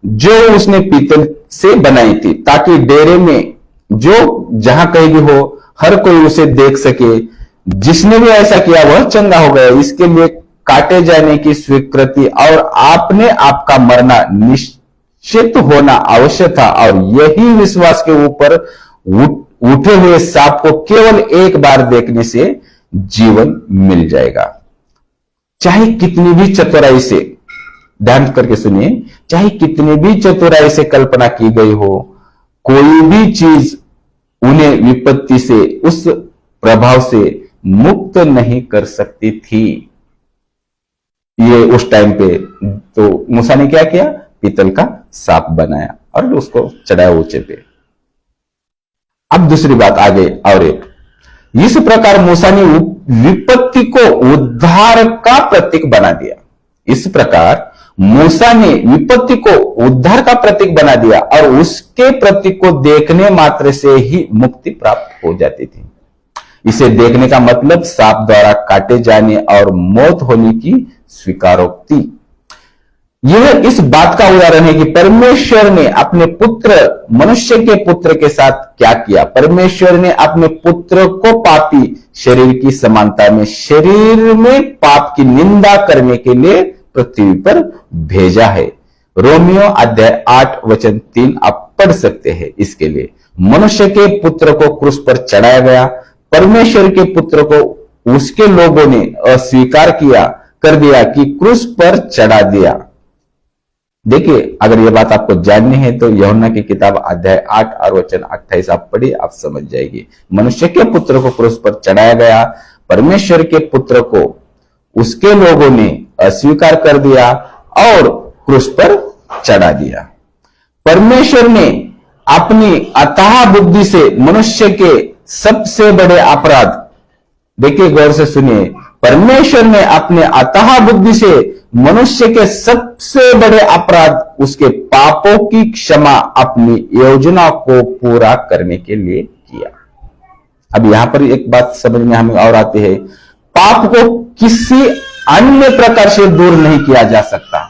A: जो उसने पीतल से बनाई थी, ताकि डेरे में जो जहां कहीं भी हो हर कोई उसे देख सके। जिसने भी ऐसा किया वह चंगा हो गया। इसके लिए काटे जाने की स्वीकृति और आपने आपका मरना निश्चित होना आवश्यक था, और यही विश्वास के ऊपर उठे हुए सांप को केवल एक बार देखने से जीवन मिल जाएगा। चाहे कितनी भी चतुराई से, ध्यान करके सुनिए, चाहे कितनी भी चतुराई से कल्पना की गई हो, कोई भी चीज उन्हें विपत्ति से, उस प्रभाव से मुक्त नहीं कर सकती थी। ये उस टाइम पे तो मूसा ने क्या किया? पीतल का सांप बनाया और उसको चढ़ाया ऊंचे पे। अब दूसरी बात आगे और एक, इस प्रकार मूसा ने विपत्ति को उद्धार का प्रतीक बना दिया। इस प्रकार मूसा ने विपत्ति को उद्धार का प्रतीक बना दिया और उसके प्रतीक को देखने मात्र से ही मुक्ति प्राप्त हो जाती थी। इसे देखने का मतलब सांप द्वारा काटे जाने और मौत होने की स्वीकारोक्ति। यह इस बात का उदाहरण है कि परमेश्वर ने अपने पुत्र, मनुष्य के पुत्र के साथ क्या किया। परमेश्वर ने अपने पुत्र को पापी शरीर की समानता में, शरीर में पाप की निंदा करने के लिए पृथ्वी पर भेजा है। रोमियो अध्याय 8 वचन 3 आप पढ़ सकते हैं। इसके लिए मनुष्य के पुत्र को क्रूस पर चढ़ाया गया। परमेश्वर के पुत्र को उसके लोगों ने अस्वीकार कर दिया कि क्रूस पर चढ़ा दिया। देखिए, अगर यह बात आपको जाननी है तो यूहन्ना की किताब अध्याय 8 और वचन 28 आप पढ़िए, आप समझ जाएगी। मनुष्य के पुत्र को क्रूस पर चढ़ाया गया। परमेश्वर के पुत्र को उसके लोगों ने अस्वीकार कर दिया और क्रूस पर चढ़ा दिया। परमेश्वर ने अपनी अथाह बुद्धि से मनुष्य के सबसे बड़े अपराध, देखिए गौर से सुनिए, परमेश्वर ने अपने अथाह बुद्धि से मनुष्य के सबसे बड़े अपराध, उसके पापों की क्षमा अपनी योजना को पूरा करने के लिए किया। अब यहां पर एक बात समझ में हमें और आती है, पाप को किसी अन्य प्रकार से दूर नहीं किया जा सकता।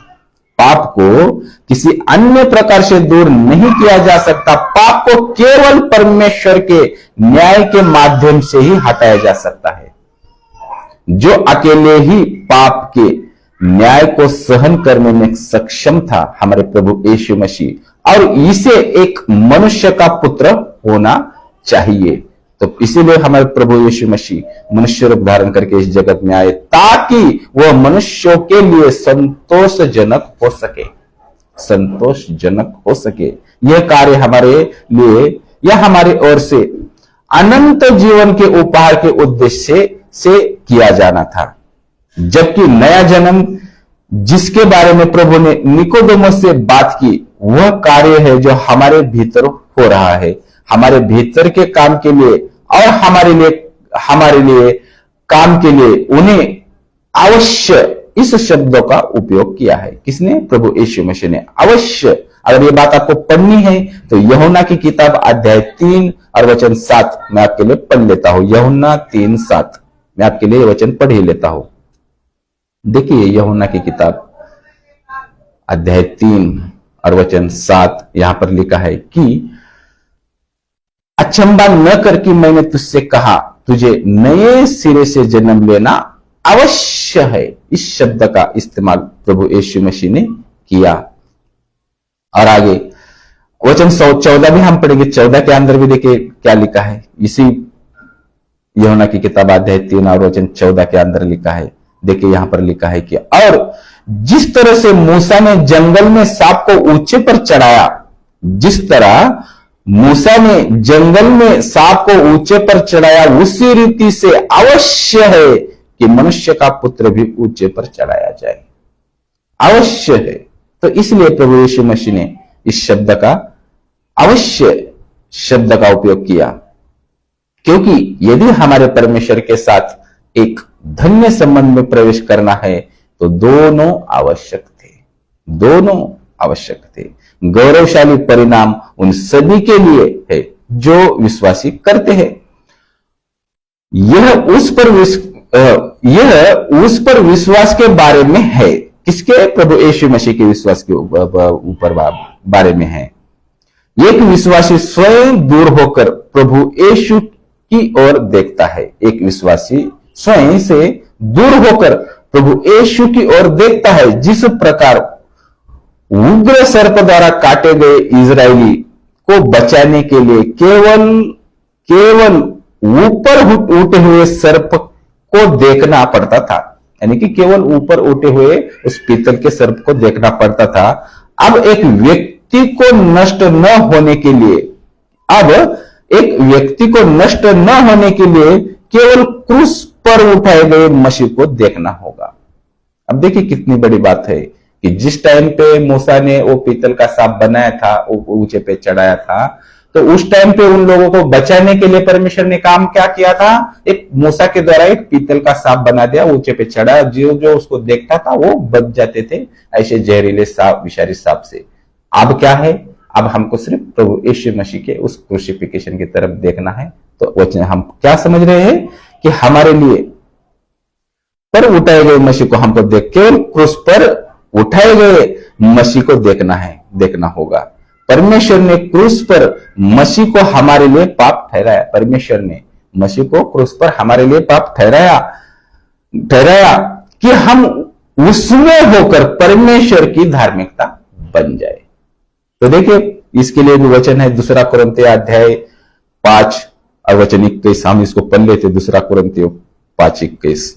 A: पाप को किसी अन्य प्रकार से दूर नहीं किया जा सकता। पाप को केवल परमेश्वर के न्याय के माध्यम से ही हटाया जा सकता है, जो अकेले ही पाप के न्याय को सहन करने में सक्षम था, हमारे प्रभु यीशु मसीह। और इसे एक मनुष्य का पुत्र होना चाहिए। तो इसीलिए हमारे प्रभु यीशु मसीह मनुष्य रूप धारण करके इस जगत में आए, ताकि वह मनुष्यों के लिए संतोषजनक हो सके, संतोषजनक हो सके। यह कार्य हमारे लिए या हमारी ओर से अनंत जीवन के उपहार के उद्देश्य से किया जाना था। जबकि नया जन्म जिसके बारे में प्रभु ने निकोदेमस से बात की, वह कार्य है जो हमारे भीतर हो रहा है, हमारे भीतर के काम के लिए और हमारे लिए काम के लिए उन्हें अवश्य इस शब्दों का उपयोग किया है। किसने? प्रभु यीशु मसीह ने। अवश्य। अगर ये बात आपको पढ़नी है तो यूहन्ना की किताब अध्याय 3 और वचन 7 मैं आपके लिए पढ़ लेता हूं। यूहन्ना 3:7 मैं आपके लिए वचन पढ़ ही लेता हूं। देखिए यूहन्ना की किताब अध्याय 3 और वचन 7 यहां पर लिखा है कि अचंबा न कर कि मैंने तुझसे कहा, तुझे नए सिरे से जन्म लेना अवश्य है। इस शब्द का इस्तेमाल प्रभु यीशु मसीह ने किया। और आगे वचन 14 भी हम पढ़ेंगे। 14 के अंदर भी देखिए क्या लिखा है। इसी यूहन्ना की किताब अध्याय 3 और वचन 14 के अंदर लिखा है। देखिए यहां पर लिखा है कि और जिस तरह से मूसा ने जंगल में सांप को ऊंचे पर चढ़ाया, जिस तरह मूसा ने जंगल में सांप को ऊंचे पर चढ़ाया, उसी रीति से अवश्य है कि मनुष्य का पुत्र भी ऊंचे पर चढ़ाया जाए। अवश्य है। तो इसलिए प्रभु यीशु मसीह ने इस शब्द का अवश्य शब्द का उपयोग किया, क्योंकि यदि हमारे परमेश्वर के साथ एक धन्य संबंध में प्रवेश करना है तो दोनों आवश्यक थे, दोनों आवश्यक थे। गौरवशाली परिणाम उन सभी के लिए है जो विश्वासी करते हैं। यह उस पर विश्वास के बारे में है। किसके? प्रभु यीशु मसीह के विश्वास के ऊपर बारे में है। एक विश्वासी स्वयं दूर होकर प्रभु यीशु की ओर देखता है। एक विश्वासी स्वयं से दूर होकर प्रभु यीशु की ओर देखता है। जिस प्रकार उग्र सर्प द्वारा काटे गए इजरायली को बचाने के लिए केवल ऊपर उठे हुए सर्प को देखना पड़ता था, यानी कि केवल ऊपर उठे हुए उस पीतल के सर्प को देखना पड़ता था। अब एक व्यक्ति को नष्ट न होने के लिए केवल क्रूस पर उठाए गए मसीह को देखना होगा। अब देखिए कितनी बड़ी बात है कि जिस टाइम पे मूसा ने वो पीतल का सांप बनाया था, ऊंचे पे चढ़ाया था, तो उस टाइम पे उन लोगों को बचाने के लिए परमेश्वर ने काम क्या किया था? एक मूसा के द्वारा एक पीतल का सांप बना दिया, ऊंचे पे चढ़ा। जो उसको देखता था वो बच जाते थे ऐसे जहरीले सांप, विषारी सांप से। अब क्या है? अब हमको सिर्फ प्रभु यीशु मसीह के उस क्रूसिफिकेशन की तरफ देखना है। तो वचन हम क्या समझ रहे हैं कि हमारे लिए पर उठाए गए मसीह को हमको देख, केवल क्रूस पर उठाए गए मसीह को देखना होगा। परमेश्वर ने क्रूस पर मसीह को हमारे लिए पाप ठहराया। परमेश्वर ने मसीह को क्रूस पर हमारे लिए पाप ठहराया कि हम उसमें होकर परमेश्वर की धार्मिकता बन जाए। तो देखिए इसके लिए भी वचन है 2 कुरिन्थियों अध्याय 5 और वचन 21। हम इसको पढ़ लेते। 2 कुरिन्थियों 5:21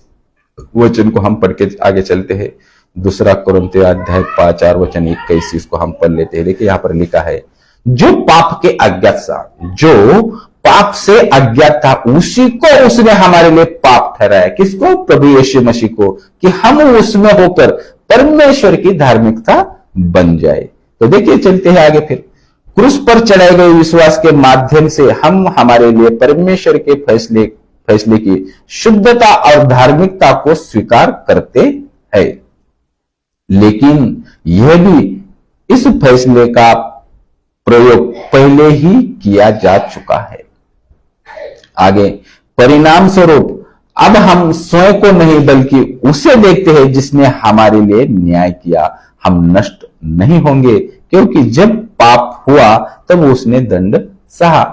A: वचन को हम पढ़ के आगे चलते हैं। 2 कुरिन्थियों अध्याय 5 और वचन 21 इसको हम पढ़ लेते हैं। देखिए यहां पर लिखा है, जो पाप से अज्ञात था उसी को उसने हमारे लिए पाप ठहराया। किसको? प्रभु यीशु मसीह को, कि हम उसमें होकर परमेश्वर की धार्मिकता बन जाए। तो देखिए चलते हैं आगे। फिर क्रूस पर चढ़ाए गए विश्वास के माध्यम से हम हमारे लिए परमेश्वर के फैसले की शुद्धता और धार्मिकता को स्वीकार करते हैं, लेकिन यह भी इस फैसले का प्रयोग पहले ही किया जा चुका है। आगे परिणाम स्वरूप अब हम स्वयं को नहीं बल्कि उसे देखते हैं जिसने हमारे लिए न्याय किया। हम नष्ट नहीं होंगे, क्योंकि जब पाप हुआ तब उसने दंड सहा।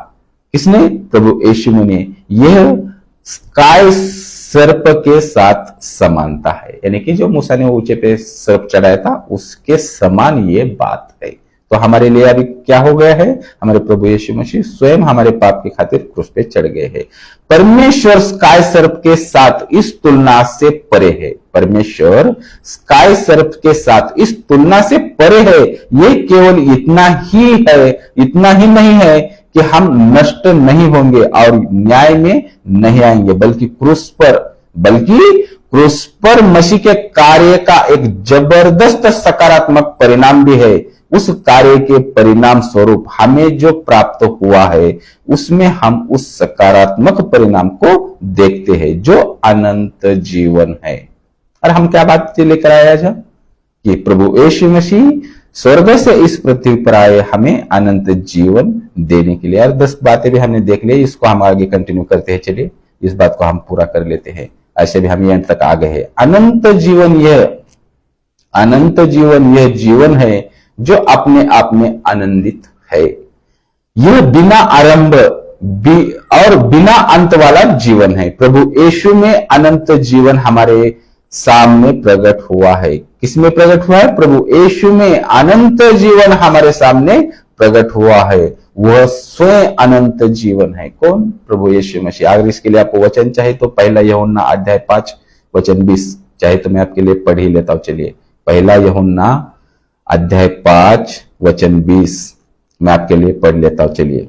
A: किसने? प्रभु यीशु ने। यह काय सर्प के साथ समानता है, यानी कि जो मूसा ने ऊंचे पे सर्प चढ़ाया था उसके समान ये बात है। तो हमारे लिए अभी क्या हो गया है? हमारे प्रभु यीशु मसीह स्वयं हमारे पाप की खातिर क्रूस पे चढ़ गए हैं। परमेश्वर काय सर्प के साथ इस तुलना से परे है। परमेश्वर काय सर्प के साथ इस तुलना से परे है। ये केवल इतना ही है, इतना ही नहीं है कि हम नष्ट नहीं होंगे और न्याय में नहीं आएंगे, बल्कि क्रूस पर मसीह के कार्य का एक जबरदस्त सकारात्मक परिणाम भी है। उस कार्य के परिणाम स्वरूप हमें जो प्राप्त हुआ है उसमें हम उस सकारात्मक परिणाम को देखते हैं, जो अनंत जीवन है। और हम क्या बात लेकर आए आज? कि प्रभु यीशु मसीह स्वर्ग से इस पृथ्वी पर आए हमें अनंत जीवन देने के लिए। और 10 बातें भी हमने देख ली, इसको हम आगे कंटिन्यू करते हैं। चलिए इस बात को हम पूरा कर लेते हैं। ऐसे भी हम एंड तक आ गए हैं। अनंत जीवन यह जीवन है जो अपने आप में आनंदित है। यह बिना आरंभ और बिना अंत वाला जीवन है। प्रभु यीशु में अनंत जीवन हमारे सामने प्रकट हुआ है। किसमें प्रकट हुआ है? प्रभु यीशु में अनंत जीवन हमारे सामने प्रकट हुआ है। वह स्वयं अनंत जीवन है। कौन? प्रभु यीशु मसीह। अगर इसके लिए आपको वचन चाहे तो 1 यूहन्ना अध्याय 5 वचन 20 चाहे तो मैं आपके लिए पढ़ ही लेता हूं। चलिए 1 यूहन्ना अध्याय 5 वचन 20 मैं आपके लिए पढ़ लेता हूं। चलिए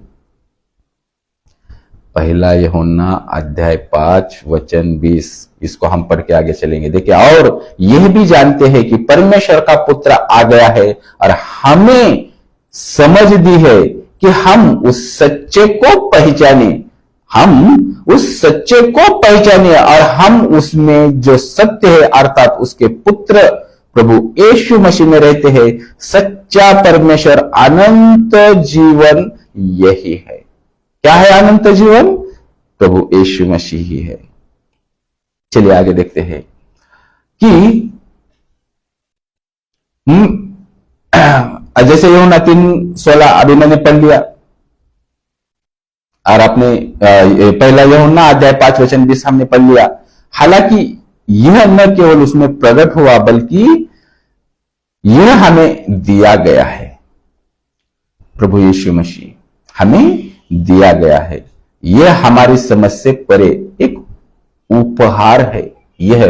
A: 1 यूहन्ना अध्याय 5 वचन 20, इसको हम पढ़ के आगे चलेंगे। देखिए, और यह भी जानते हैं कि परमेश्वर का पुत्र आ गया है और हमें समझ दी है कि हम उस सच्चे को पहचाने और हम उसमें जो सत्य है अर्थात उसके पुत्र प्रभु यीशु मसीह में रहते हैं। सच्चा परमेश्वर अनंत जीवन यही है। क्या है अनंत जीवन? प्रभु यीशु मसीह ही है। चलिए आगे देखते हैं कि जैसे यूहन्ना 3:16 अभी मैंने पढ़ लिया और आपने 1 यूहन्ना अध्याय 5 वचन 20 हमने पढ़ लिया। हालांकि यह न केवल उसमें प्रकट हुआ बल्कि यह हमें दिया गया है। प्रभु यीशु मसीह हमें दिया गया है। यह हमारी समझ से परे एक उपहार है। यह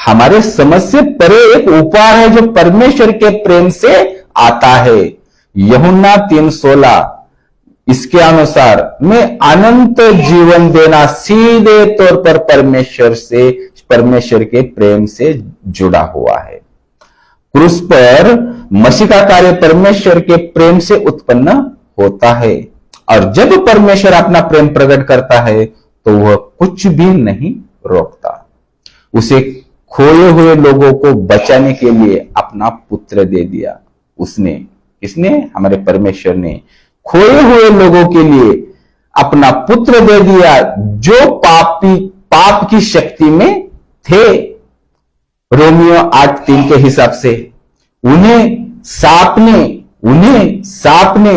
A: हमारे समझ से परे एक उपहार है जो परमेश्वर के प्रेम से आता है। यूहन्ना 3:16 इसके अनुसार मैं अनंत जीवन देना सीधे तौर पर परमेश्वर के प्रेम से जुड़ा हुआ है। क्रूस पर मसीह का कार्य परमेश्वर के प्रेम से उत्पन्न होता है और जब परमेश्वर अपना प्रेम प्रकट करता है तो वह कुछ भी नहीं रोकता। उसे खोए हुए लोगों को बचाने के लिए अपना पुत्र दे दिया। उसने, किसने? हमारे परमेश्वर ने खोए हुए लोगों के लिए अपना पुत्र दे दिया जो पाप की शक्ति में थे। रोमियो 8:3 के हिसाब से उन्हें सांप ने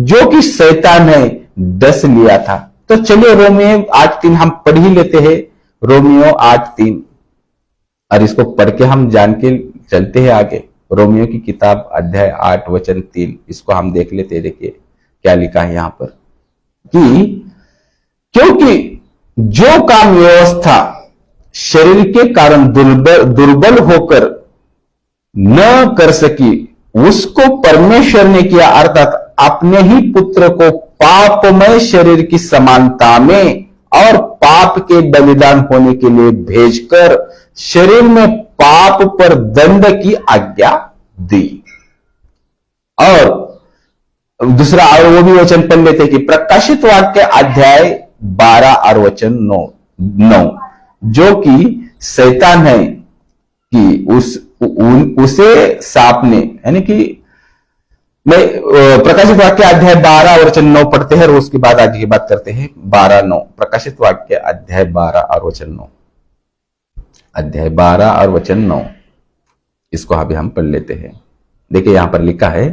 A: जो कि शैतान है डस लिया था। तो चलिए रोमियो 8:3 हम पढ़ ही लेते हैं। रोमियो 8:3 और इसको पढ़ के हम जान के चलते हैं आगे। रोमियो की किताब अध्याय 8 वचन 3 इसको हम देख लेते हैं। देखिए क्या लिखा है यहां पर कि क्योंकि जो काम व्यवस्था शरीर के कारण दुर्बल होकर न कर सकी उसको परमेश्वर ने किया, अर्थात अपने ही पुत्र को पापमय शरीर की समानता में और पाप के बलिदान होने के लिए भेजकर शरीर में पाप पर दंड की आज्ञा दी। और दूसरा और वो भी वचन पढ़ लेते कि प्रकाशित वाक्य अध्याय 12 और वचन 9 जो कि शैतान है कि उसे सांप ने, यानी कि मैं प्रकाशित वाक्य अध्याय 12 और वचन 9 पढ़ते हैं और उसके बाद आगे की बात करते हैं। 12:9 प्रकाशित वाक्य अध्याय 12 और वचन 9, अध्याय 12 और वचन 9 इसको अभी हम पढ़ लेते हैं। देखिए यहां पर लिखा है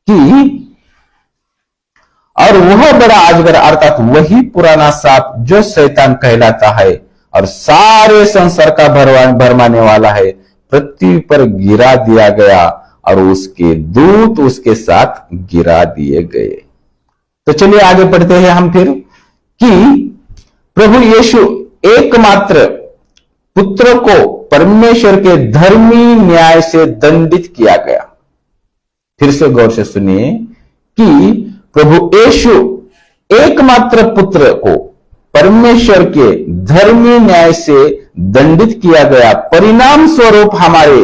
A: कि और वह बड़ा अजगर अर्थात वही पुराना सांप जो शैतान कहलाता है और सारे संसार का भरमाने वाला है, पृथ्वी पर गिरा दिया गया और उसके दूत उसके साथ गिरा दिए गए। तो चलिए आगे पढ़ते हैं हम फिर कि प्रभु यीशु एकमात्र पुत्र को परमेश्वर के धर्मी न्याय से दंडित किया गया। फिर से गौर से सुनिए कि प्रभु यीशु एकमात्र पुत्र को परमेश्वर के धर्मी न्याय से दंडित किया गया, परिणाम स्वरूप हमारे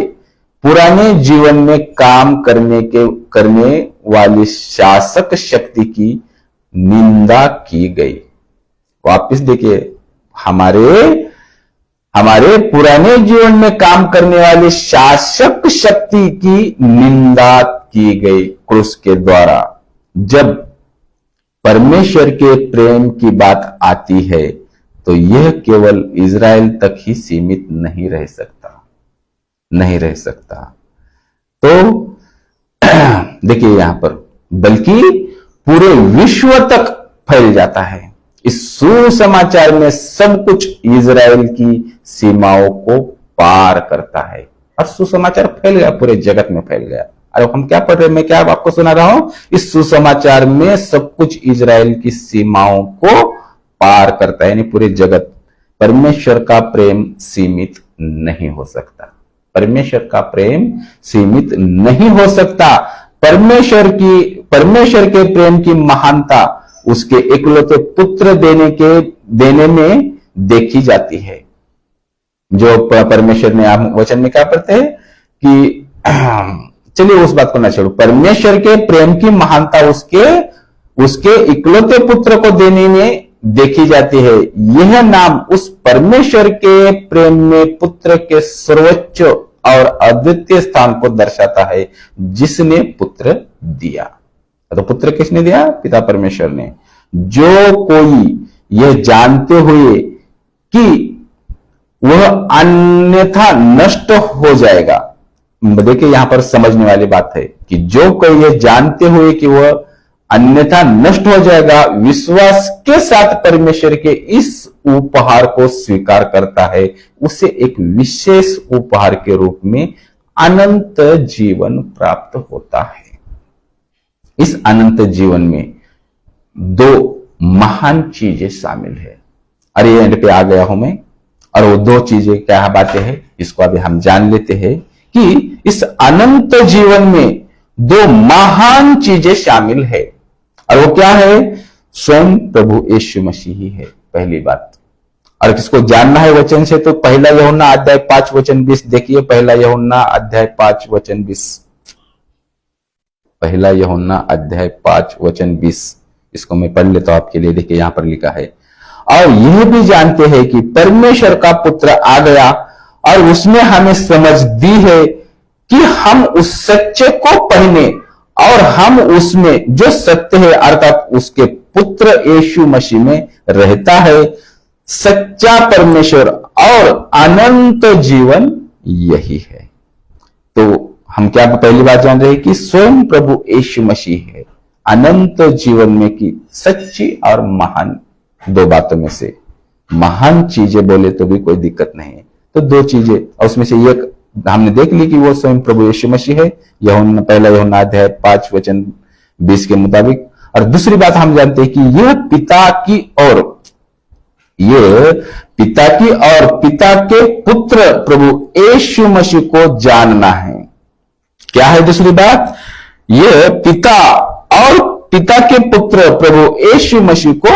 A: पुराने जीवन में काम करने वाली शासक शक्ति की निंदा की गई। वापिस देखिए, हमारे पुराने जीवन में काम करने वाली शासक शक्ति की निंदा की गई क्रूस के द्वारा। जब परमेश्वर के प्रेम की बात आती है तो यह केवल इज़राइल तक ही सीमित नहीं रह सकता। तो देखिए यहां पर बल्कि पूरे विश्व तक फैल जाता है। इस सुसमाचार में सब कुछ इज़राइल की सीमाओं को पार करता है और सुसमाचार फैल गया, पूरे जगत में फैल गया। अरे हम क्या पढ़ रहे हैं, मैं क्या आपको सुना रहा हूं, इस सुसमाचार में सब कुछ इज़राइल की सीमाओं को पार करता है, यानी पूरे जगत। परमेश्वर का प्रेम सीमित नहीं हो सकता, परमेश्वर का प्रेम सीमित नहीं हो सकता। परमेश्वर के प्रेम की महानता उसके इकलौते पुत्र देने में देखी जाती है। जो परमेश्वर ने, आप वचन में क्या पढ़ते हैं कि चलिए उस बात को ना छोड़ो, परमेश्वर के प्रेम की महानता उसके इकलौते पुत्र को देने में देखी जाती है। यह नाम उस परमेश्वर के प्रेम में पुत्र के सर्वोच्च और अद्वितीय स्थान को दर्शाता है जिसने पुत्र दिया। तो पुत्र किसने दिया? पिता परमेश्वर ने। जो कोई यह जानते हुए कि वह अन्यथा नष्ट हो जाएगा, देखिए यहां पर समझने वाली बात है कि जो कोई यह जानते हुए कि वह अन्यथा नष्ट हो जाएगा, विश्वास के साथ परमेश्वर के इस उपहार को स्वीकार करता है, उसे एक विशेष उपहार के रूप में अनंत जीवन प्राप्त होता है। इस अनंत जीवन में दो महान चीजें शामिल है। अरे एंड पे आ गया हूं मैं, और वो दो चीजें क्या बातें हैं इसको अभी हम जान लेते हैं कि इस अनंत जीवन में दो महान चीजें शामिल है, और वो क्या है? स्वयं प्रभु यीशु मसीह ही है, पहली बात। और किसको जानना है वचन से, तो पहला यूहन्ना अध्याय 5 वचन 20 देखिए। पहला यूहन्ना अध्याय 5 वचन 20, पहला यूहन्ना अध्याय 5 वचन 20, इसको मैं पढ़ लेता हूं आपके लिए। देखिए यहां पर लिखा है, और यह भी जानते हैं कि परमेश्वर का पुत्र आ गया और उसने हमें समझ दी है कि हम उस सच्चे को पहने और हम उसमें जो सत्य है अर्थात उसके पुत्र यीशु मसीह में रहता है। सच्चा परमेश्वर और अनंत जीवन यही है। तो हम क्या पहली बात जान रहे हैं कि स्वयं प्रभु यीशु मसीह है अनंत जीवन में की सच्ची और महान, दो बातों में से महान चीजें बोले तो भी कोई दिक्कत नहीं है। तो दो चीजें, और उसमें से एक हमने देख ली कि वो स्वयं प्रभु यीशु मसीह है, पहला यूहन्ना अध्याय 5 वचन 20 के मुताबिक। और दूसरी बात हम जानते हैं कि यह पिता की और पिता के पुत्र प्रभु यीशु मसीह को जानना है। क्या है दूसरी बात? यह पिता और पिता के पुत्र प्रभु यीशु मसीह को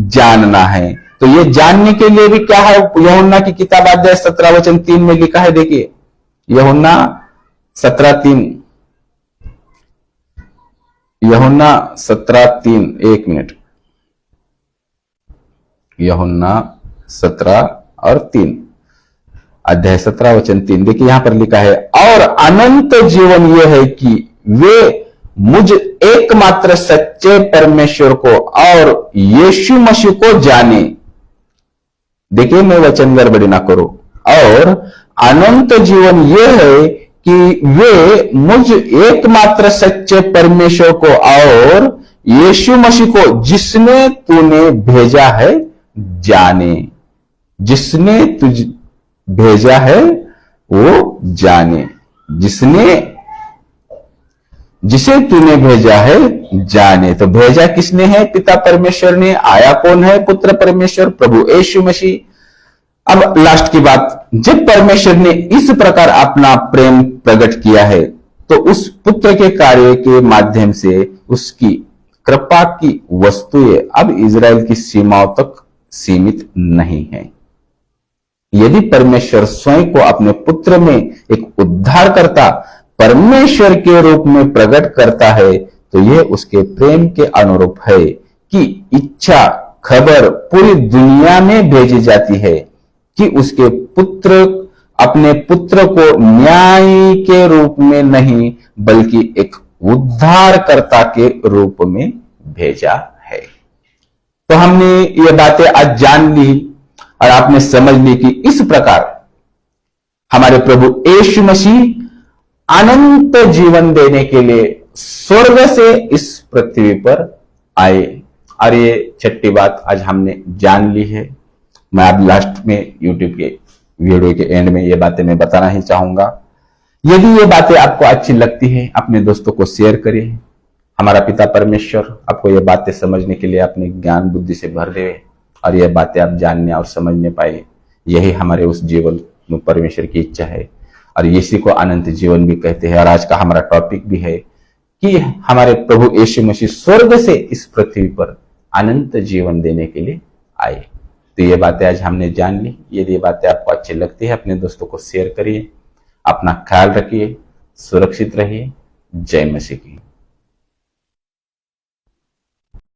A: जानना है। तो ये जानने के लिए भी क्या है? यूहन्ना की किताब अध्याय 17 वचन 3 में लिखा है। देखिए यूहन्ना 17:3, यूहन्ना 17:3, एक मिनट, यूहन्ना 17 और 3, अध्याय 17 वचन 3। देखिए यहां पर लिखा है, और अनंत जीवन यह है कि वे मुझ एकमात्र सच्चे परमेश्वर को और यीशु मसीह को जाने। देखिए मैं वचन गड़बड़ी ना करो। और अनंत जीवन यह है कि वे मुझ एकमात्र सच्चे परमेश्वर को और यीशु मसीह को जिसने तूने भेजा है जाने। जिसने तुझ भेजा है वो जाने। जिसे तूने भेजा है जाने। तो भेजा किसने है? पिता परमेश्वर ने। आया कौन है? पुत्र परमेश्वर प्रभु यीशु मसीह। अब लास्ट की बात, जब परमेश्वर ने इस प्रकार अपना प्रेम प्रकट किया है तो उस पुत्र के कार्य के माध्यम से उसकी कृपा की वस्तुएं अब इजराइल की सीमाओं तक सीमित नहीं है। यदि परमेश्वर स्वयं को अपने पुत्र में एक उद्धारकर्ता परमेश्वर के रूप में प्रकट करता है तो यह उसके प्रेम के अनुरूप है कि इच्छा खबर पूरी दुनिया में भेजी जाती है कि उसके पुत्र अपने पुत्र को न्याय के रूप में नहीं बल्कि एक उद्धारकर्ता के रूप में भेजा है। तो हमने ये बातें आज जान ली और आपने समझ ली कि इस प्रकार हमारे प्रभु यीशु मसीह अनंत जीवन देने के लिए स्वर्ग से इस पृथ्वी पर आए। और ये छठी बात आज हमने जान ली है। मैं अब लास्ट में यूट्यूब के वीडियो के एंड में ये बातें मैं बताना ही चाहूंगा। यदि ये बातें आपको अच्छी लगती है अपने दोस्तों को शेयर करिए। हमारा पिता परमेश्वर आपको ये बातें समझने के लिए अपने ज्ञान बुद्धि से भर दे और ये बातें आप जानने और समझने पाए। यही हमारे उस जीवन में परमेश्वर की इच्छा है और इसी को अनंत जीवन भी कहते हैं। और आज का हमारा टॉपिक भी है कि हमारे प्रभु यीशु मसीह स्वर्ग से इस पृथ्वी पर अनंत जीवन देने के लिए आए। तो ये बातें आज हमने जान ली। यदि ये बातें आपको अच्छी लगती है अपने दोस्तों को शेयर करिए। अपना ख्याल रखिए, सुरक्षित रहिए। जय मसीह की।